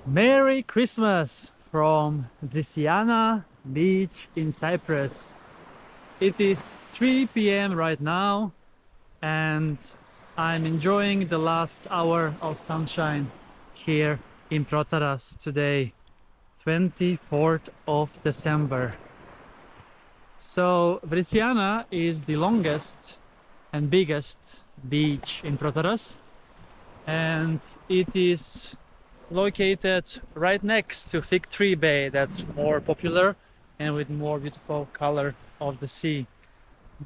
Merry Christmas from Vrissiana Beach in Cyprus. It is 3 p.m. right now and I'm enjoying the last hour of sunshine here in Protaras today, 24th of December. So Vrissiana is the longest and biggest beach in Protaras, and it is located right next to Fig Tree Bay, that's more popular and with more beautiful color of the sea.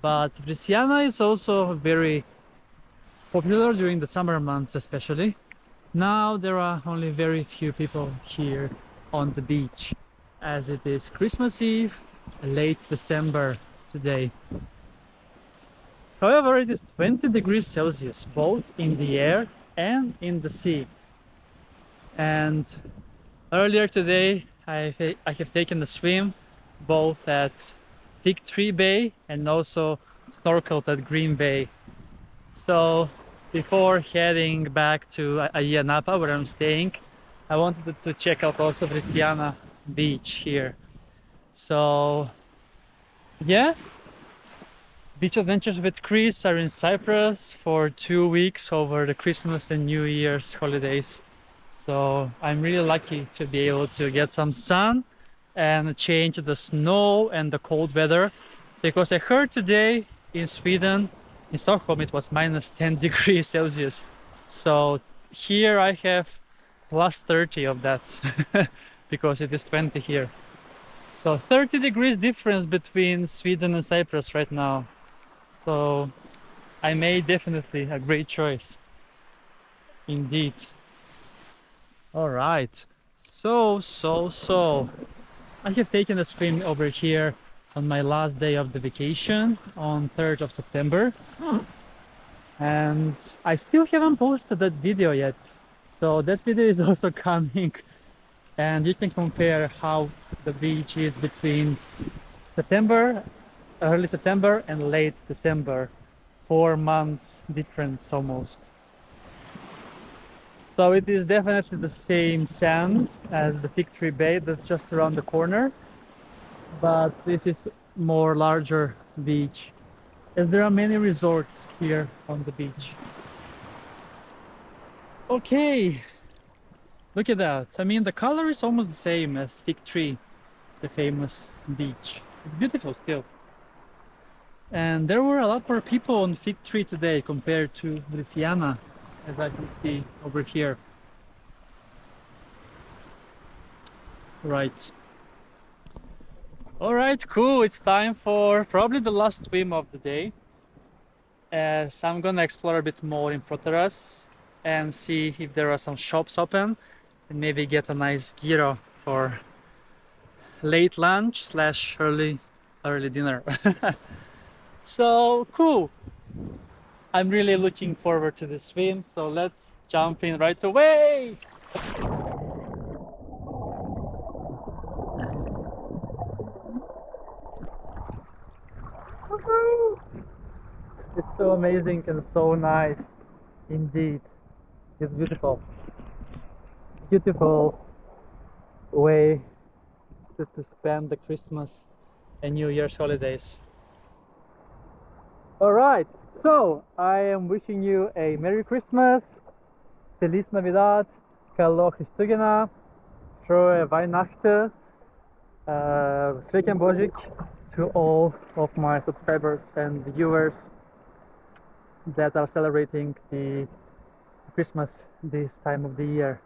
But Vrissiana is also very popular during the summer months especially. Now there are only very few people here on the beach as it is Christmas Eve, late December today. However, it is 20 degrees Celsius both in the air and in the sea. And earlier today I have taken a swim both at Fig Tree Bay and also snorkeled at Green Bay. So before heading back to Ayia Napa where I'm staying, I wanted to check out also Vrissiana Beach here. So yeah, beach adventures with Chris are in Cyprus for 2 weeks over the Christmas and New Year's holidays. So I'm really lucky to be able to get some sun and change the snow and the cold weather, because I heard today in Sweden, in Stockholm, it was minus 10 degrees Celsius. So here I have plus 30 of that because it is 20 here. So 30 degrees difference between Sweden and Cyprus right now. So I made definitely a great choice indeed. All right, so I have taken a swim over here on my last day of the vacation on 3rd of September, and I still haven't posted that video yet, so that video is also coming, and you can compare how the beach is between September, early September and late December. 4 months difference almost. So it is definitely the same sand as the Fig Tree Bay that's just around the corner, but this is more larger beach, as there are many resorts here on the beach. Okay, look at that. I mean, the color is almost the same as Fig Tree, the famous beach. It's beautiful still. And there were a lot more people on Fig Tree today compared to Vrissiana, as I can see over here. Right. All right, cool. It's time for probably the last swim of the day, as I'm gonna explore a bit more in Protaras and see if there are some shops open and maybe get a nice gyro for late lunch slash early dinner. So cool. I'm really looking forward to the swim, so let's jump in right away. It's so amazing and so nice indeed. It's beautiful. Beautiful way to spend the Christmas and New Year's holidays. Alright, so I am wishing you a Merry Christmas, Feliz Navidad, Καλό Χριστούγεννα, Frohe Weihnachten, Srećan Božić to all of my subscribers and viewers that are celebrating the Christmas this time of the year.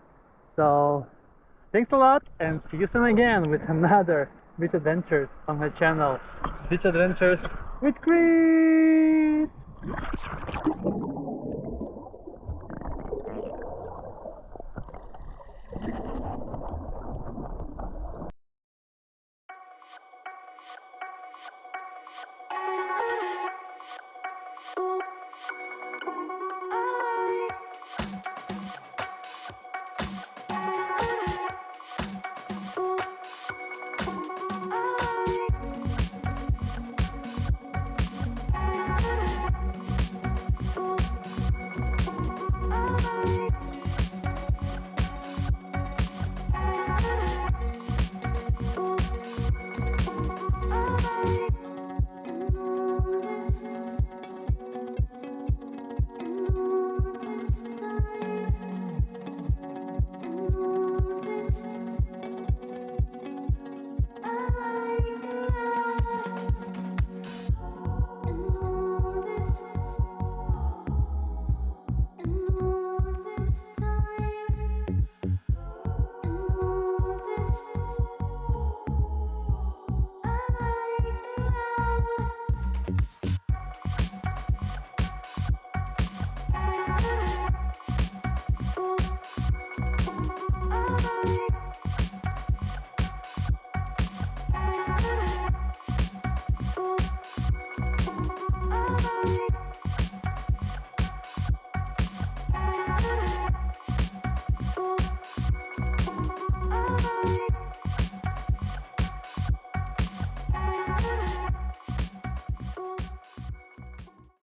So thanks a lot and see you soon again with another beach adventures on my channel, Beach Adventures with Chris.